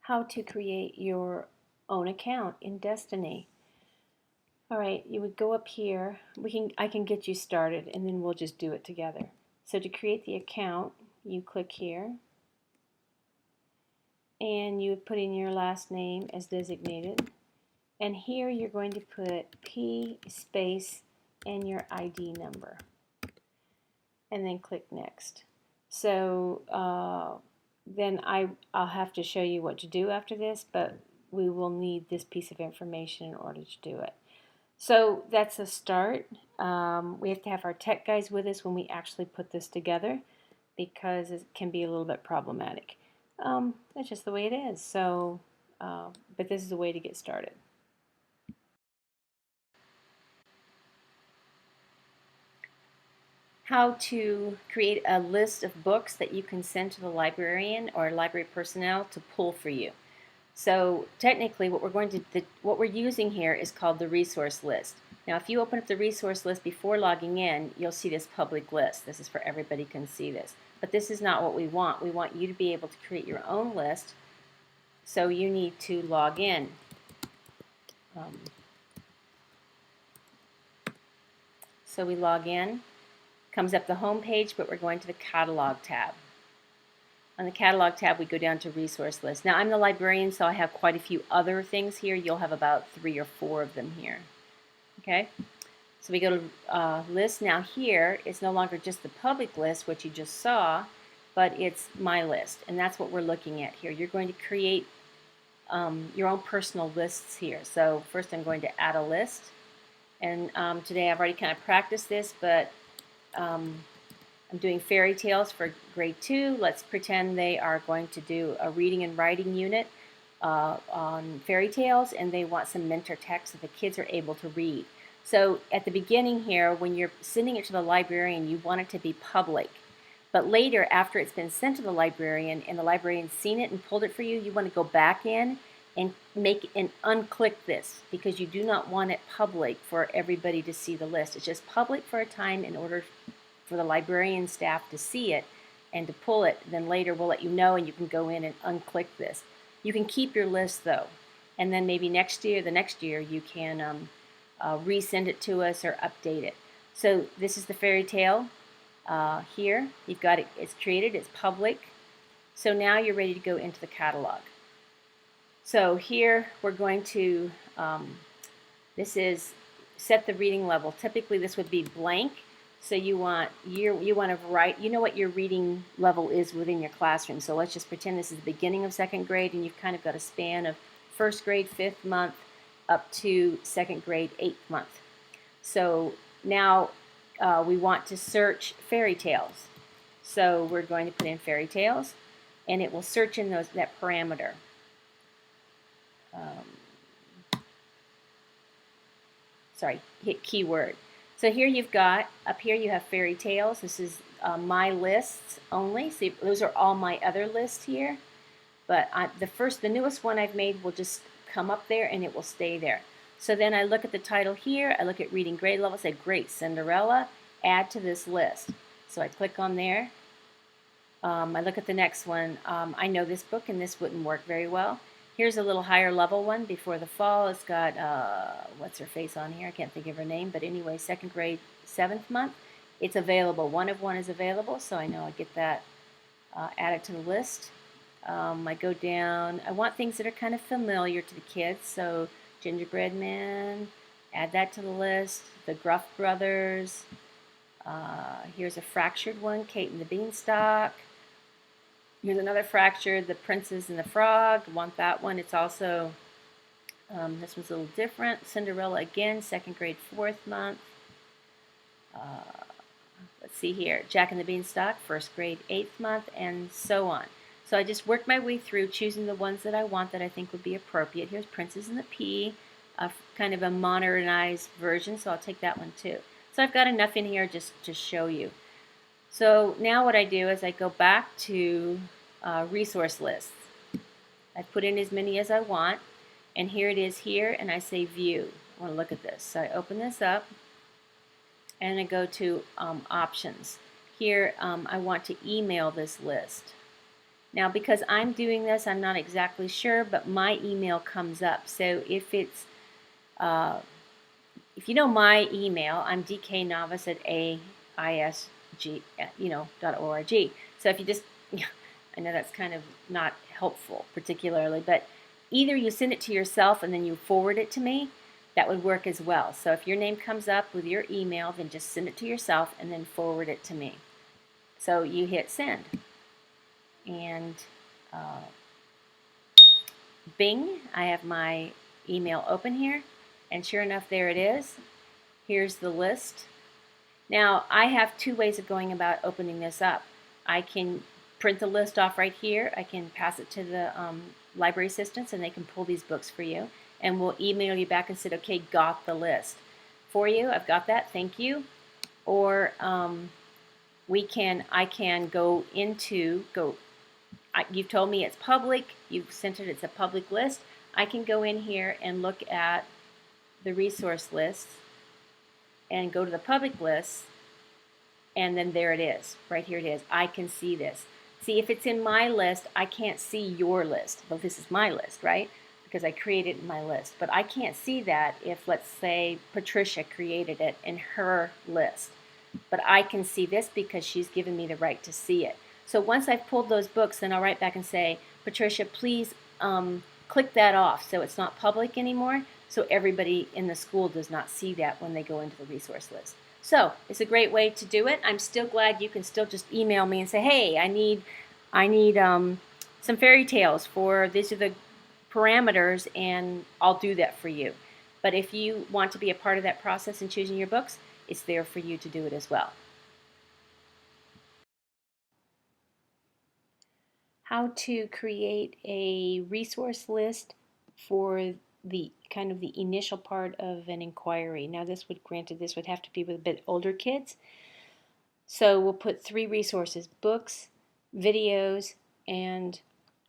how to create your own account in Destiny. All right, you would go up here. I can get you started and then we'll just do it together. So to create the account, you click here and you would put in your last name as designated. And here you're going to put P space and your ID number. And then click next. So then I'll have to show you what to do after this, but we will need this piece of information in order to do it. So that's a start. We have to have our tech guys with us when we actually put this together because it can be a little bit problematic. That's just the way it is. So, but this is the way to get started. How to create a list of books that you can send to the librarian or library personnel to pull for you. So technically what we're using here is called the resource list. Now if you open up the resource list before logging in, you'll see this public list. This is for everybody can see this. But this is not what we want. We want you to be able to create your own list. So you need to log in. So we log in. Comes up the home page, but we're going to the catalog tab. On the catalog tab, we go down to resource list. Now I'm the librarian, so I have quite a few other things here. You'll have about 3 or 4 of them here. Okay, so we go to list. Now here, it's no longer just the public list, which you just saw, but it's my list, and that's what we're looking at here. You're going to create your own personal lists here. So first I'm going to add a list, and today I've already kind of practiced this, but I'm doing fairy tales for grade 2. Let's pretend they are going to do a reading and writing unit on fairy tales, and they want some mentor text so the kids are able to read. So at the beginning here, when you're sending it to the librarian, you want it to be public. But later, after it's been sent to the librarian and the librarian's seen it and pulled it for you, you want to go back in and unclick this, because you do not want it public for everybody to see the list. It's just public for a time in order for the librarian staff to see it and to pull it. Then later we'll let you know and you can go in and unclick this. You can keep your list though, and then maybe the next year you can resend it to us or update it. So this is the fairy tale. Here you've got it, it's created, it's public. So now you're ready to go into the catalog. So here we're going to, this is set the reading level. Typically this would be blank. So you want to write, you know what your reading level is within your classroom. So let's just pretend this is the beginning of 2nd grade and you've kind of got a span of 1st grade 5th month up to 2nd grade 8th month. So now we want to search fairy tales. So we're going to put in fairy tales and it will search in that parameter. Hit keyword. So here you've got, up here you have fairy tales. This is my lists only. See, those are all my other lists here. But the newest one I've made will just come up there and it will stay there. So then I look at the title here, I look at reading grade level, say great, Cinderella, add to this list. So I click on there. I look at the next one. I know this book and this wouldn't work very well. Here's a little higher level one, Before the Fall. It's got, what's her face on here? I can't think of her name, but anyway, 2nd grade, 7th month. It's available. 1 of 1 is available, so I know I get that added to the list. I go down. I want things that are kind of familiar to the kids, so Gingerbread Man, add that to the list. The Gruff Brothers. Here's a fractured one, Kate and the Beanstalk. Here's another fractured, The Princess and the Frog. Want that one. It's also, this one's a little different. Cinderella again, 2nd grade 4th month. Let's see here. Jack and the Beanstalk, 1st grade 8th month, and so on. So I just worked my way through choosing the ones that I want that I think would be appropriate. Here's Princess and the Pea, kind of a modernized version, so I'll take that one too. So I've got enough in here just to show you. So now what I do is I go back to resource lists. I put in as many as I want, and here it is here, and I say view. I want to look at this. So I open this up, and I go to options. Here I want to email this list. Now, because I'm doing this, I'm not exactly sure, but my email comes up. So uh, if you know my email, I'm dknovice at aisg, .org. So if you just, I know that's kind of not helpful particularly, but either you send it to yourself and then you forward it to me, that would work as well. So if your name comes up with your email, then just send it to yourself and then forward it to me. So you hit send. And uh, Bing, I have my email open here, and sure enough, there it is. Here's the list. Now, I have two ways of going about opening this up. I can print the list off right here. I can pass it to the library assistants, and they can pull these books for you, and we'll email you back and say, okay, got the list for you. I've got that. Thank you. Or I can go into you've told me it's public, you've sent it, it's a public list. I can go in here and look at the resource list and go to the public list, and then there it is. Right here it is. I can see this. See, if it's in my list, I can't see your list. Well, this is my list, right? Because I created it in my list. But I can't see that if, let's say, Patricia created it in her list. But I can see this because she's given me the right to see it. So once I've pulled those books, then I'll write back and say, Patricia, please click that off so it's not public anymore, so everybody in the school does not see that when they go into the resource list. So it's a great way to do it. I'm still glad you can still just email me and say, hey, I need some fairy tales for these are the parameters, and I'll do that for you. But if you want to be a part of that process in choosing your books, it's there for you to do it as well. How to create a resource list for the kind of the initial part of an inquiry. Now this would have to be with a bit older kids. So we'll put 3 resources: books, videos, and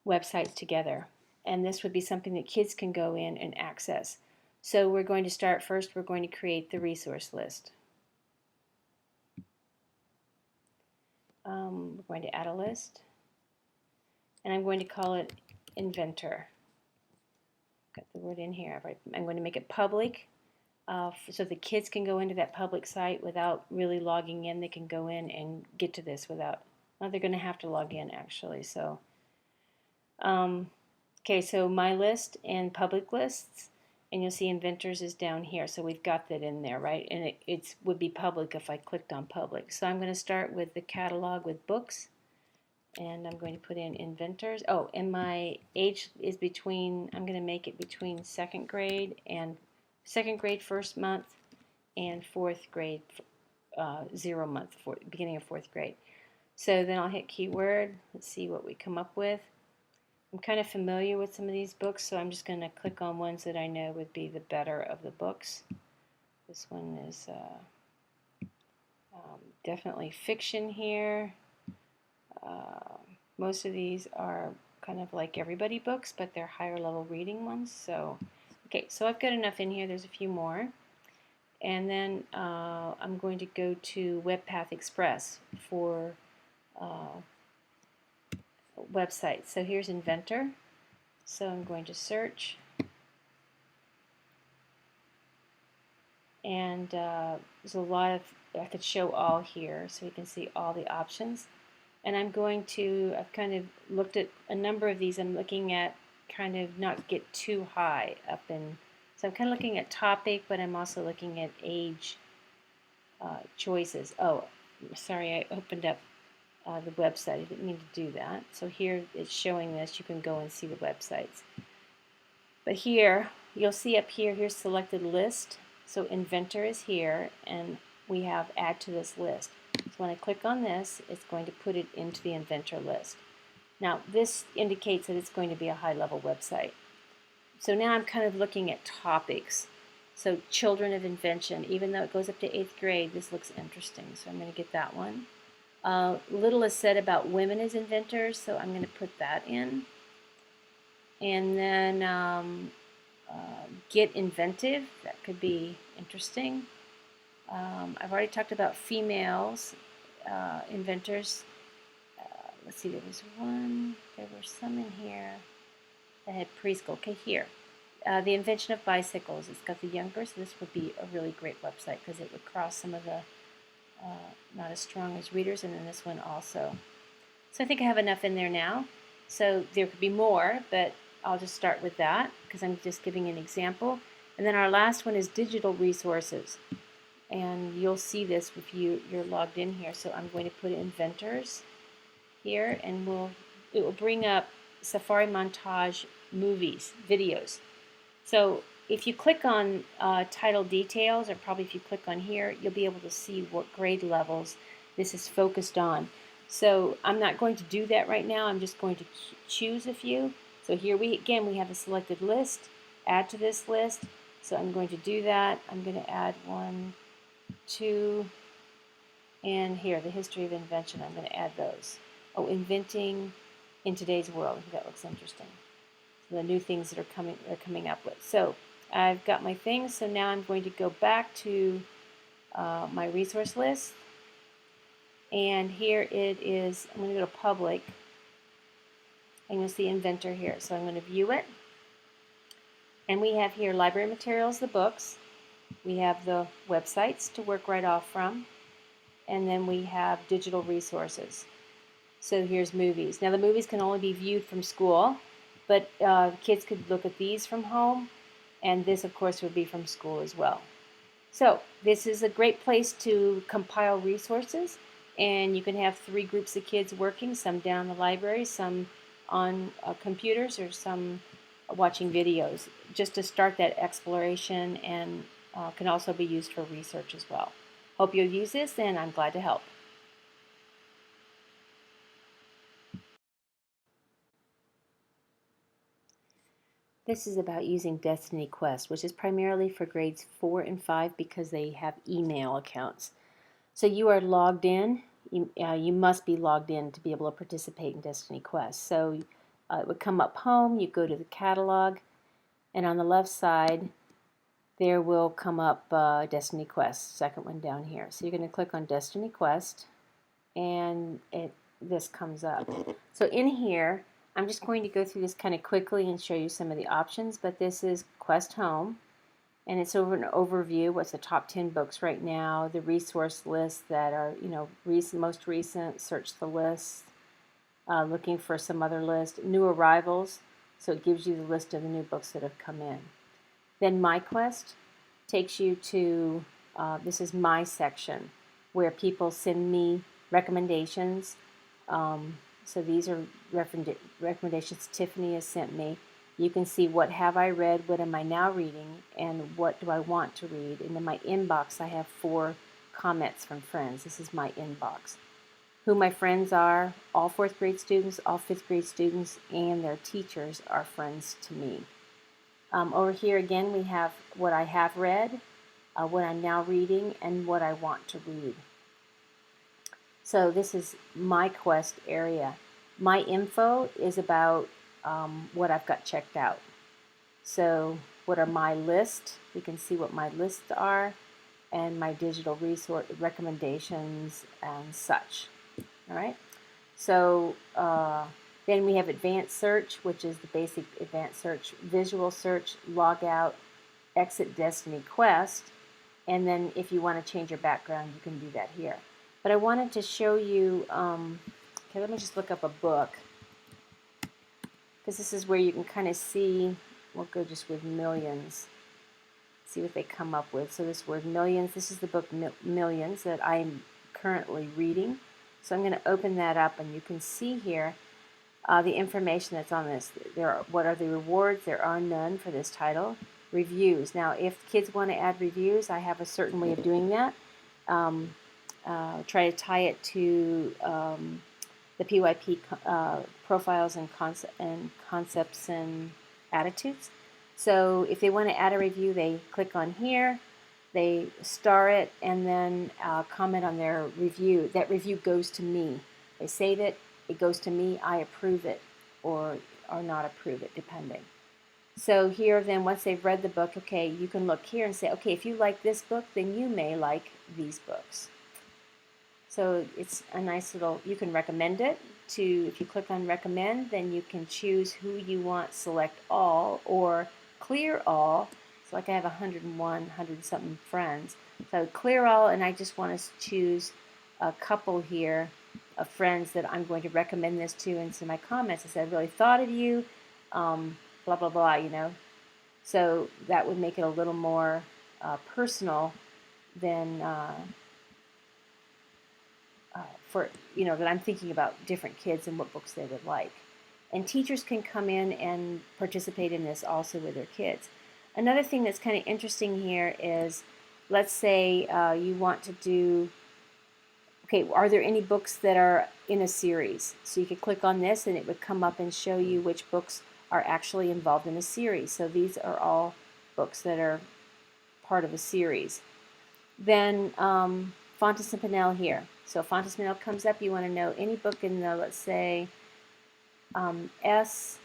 websites together. And this would be something that kids can go in and access. So we're going to start first, we're going to create the resource list. We're going to add a list, and I'm going to call it Inventor. Got the word in here. I'm going to make it public so the kids can go into that public site without really logging in. They can go in and get to this without, well, they're going to have to log in actually. So, okay, so my list and public lists, and you'll see inventors is down here. So we've got that in there, right? And it would be public if I clicked on public. So I'm going to start with the catalog with books. And I'm going to put in inventors. Oh, and my age is between, I'm going to make it between second grade first month, and fourth grade 0 month, beginning of fourth grade. So then I'll hit keyword. Let's see what we come up with. I'm kind of familiar with some of these books, so I'm just going to click on ones that I know would be the better of the books. This one is definitely fiction here. Most of these are kind of like everybody books, but they're higher level reading ones. So, okay, so I've got enough in here. There's a few more. And then I'm going to go to WebPath Express for websites. So here's Inventor. So I'm going to search. And there's a lot of, I could show all here so you can see all the options. And I'm going to, I've kind of looked at a number of these. I'm looking at kind of not get too high up in, so I'm kind of looking at topic, but I'm also looking at age choices. Oh, sorry, I opened up the website. I didn't mean to do that. So here it's showing this. You can go and see the websites. But here, you'll see up here, here's selected list. So Inventor is here, and we have add to this list. So when I click on this, it's going to put it into the Inventor list. Now this indicates that it's going to be a high-level website. So now I'm kind of looking at topics. So Children of Invention, even though it goes up to 8th grade, this looks interesting. So I'm going to get that one. Little is said about women as inventors, so I'm going to put that in. And then Get Inventive, that could be interesting. I've already talked about females inventors. let's see, there were some in here that had preschool. Okay, here. The Invention of Bicycles. It's got the younger, so this would be a really great website because it would cross some of the not as strong as readers, and then this one also. So I think I have enough in there now. So there could be more, but I'll just start with that because I'm just giving an example. And then our last one is digital resources. And you'll see this if you're logged in here. So I'm going to put inventors here, and it will bring up Safari Montage movies, videos. So if you click on title details, or probably if you click on here, you'll be able to see what grade levels this is focused on. So I'm not going to do that right now. I'm just going to choose a few. So here we have a selected list. Add to this list. So I'm going to do that. I'm going to add 1, 2, and here, the history of invention. I'm going to add those. Oh, inventing in today's world. That looks interesting. So the new things that they're coming up with. So I've got my things. So now I'm going to go back to my resource list. And here it is. I'm going to go to public. And you'll see inventor here. So I'm going to view it. And we have here library materials, the books. We have the websites to work right off from. And then we have digital resources. So here's movies. Now the movies can only be viewed from school, but kids could look at these from home, and this of course would be from school as well. So this is a great place to compile resources, and you can have 3 groups of kids working, some down in the library, some on computers, or some watching videos, just to start that exploration, and can also be used for research as well. Hope you'll use this, and I'm glad to help. This is about using Destiny Quest, which is primarily for grades 4 and 5 because they have email accounts. So you are logged in. You must be logged in to be able to participate in Destiny Quest. So it would come up home, you go to the catalog, and on the left side there will come up Destiny Quest, second one down here. So you're going to click on Destiny Quest, and this comes up. So in here, I'm just going to go through this kind of quickly and show you some of the options, but this is Quest Home, and it's over an overview, what's the top 10 books right now, the resource lists that are, most recent, search the list, looking for some other list, new arrivals, so it gives you the list of the new books that have come in. Then My Quest takes you to, this is my section, where people send me recommendations. So these are recommendations Tiffany has sent me. You can see what have I read, what am I now reading, and what do I want to read. And in my inbox, I have 4 comments from friends. This is my inbox. Who my friends are, all 4th grade students, all 5th grade students, and their teachers are friends to me. Over here again, we have what I have read, what I'm now reading, and what I want to read. So this is my Quest area. My info is about what I've got checked out. So what are my lists? We can see what my lists are, and my digital resource recommendations and such. All right. So then we have advanced search, which is the basic advanced search, visual search, log out, exit Destiny Quest, and then if you want to change your background, you can do that here. But I wanted to show you, okay, let me just look up a book, because this is where you can kind of see, we'll go just with Millions, see what they come up with. So this word Millions, this is the book Millions that I'm currently reading. So I'm going to open that up, and you can see here the information that's on this. What are the rewards? There are none for this title. Reviews. Now, if kids want to add reviews, I have a certain way of doing that. Try to tie it to the PYP profiles and concepts and attitudes. So if they want to add a review, they click on here, they star it, and then comment on their review. That review goes to me. They save it, it goes to me, I approve it or not approve it, depending. So here then, once they've read the book, okay, you can look here and say, okay, if you like this book, then you may like these books. So it's a nice little, you can recommend it to, if you click on recommend, then you can choose who you want, select all or clear all. So like I have 101, 100 something friends. So clear all, and I just want to choose a couple here of friends that I'm going to recommend this to, and so my comments I said, I really thought of you, blah, blah, blah, you know. So that would make it a little more personal than for, you know, that I'm thinking about different kids and what books they would like. And teachers can come in and participate in this also with their kids. Another thing that's kind of interesting here is, let's say you want to do, okay, are there any books that are in a series? So you could click on this and it would come up and show you which books are actually involved in a series. So these are all books that are part of a series. Then Fontes and Pinnell here. So Fontes and Pinnell comes up, you want to know any book in the, let's say, S,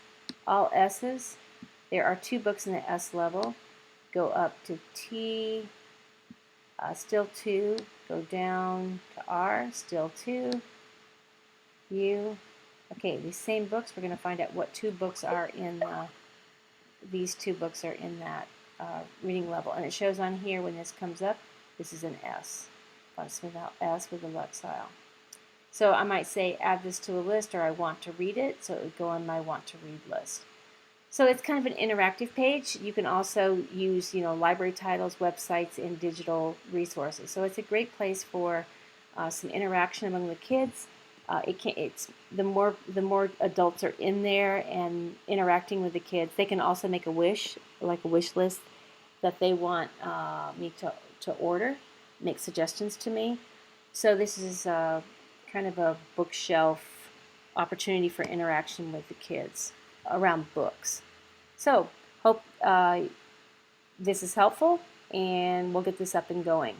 all S's. There are 2 books in the S level. Go up to T, still 2. Go down to R, still 2. U. Okay, these same books, we're going to find out what 2 books are in, these 2 books are in that reading level. And it shows on here when this comes up, this is an S. Without S with a Lexile. So I might say add this to a list, or I want to read it, so it would go on my want to read list. So it's kind of an interactive page. You can also use, you know, library titles, websites, and digital resources. So it's a great place for some interaction among the kids. It's the more adults are in there and interacting with the kids, they can also make a wish, like a wish list that they want me to order, make suggestions to me. So this is kind of a bookshelf opportunity for interaction with the kids around books. So hope this is helpful, and we'll get this up and going.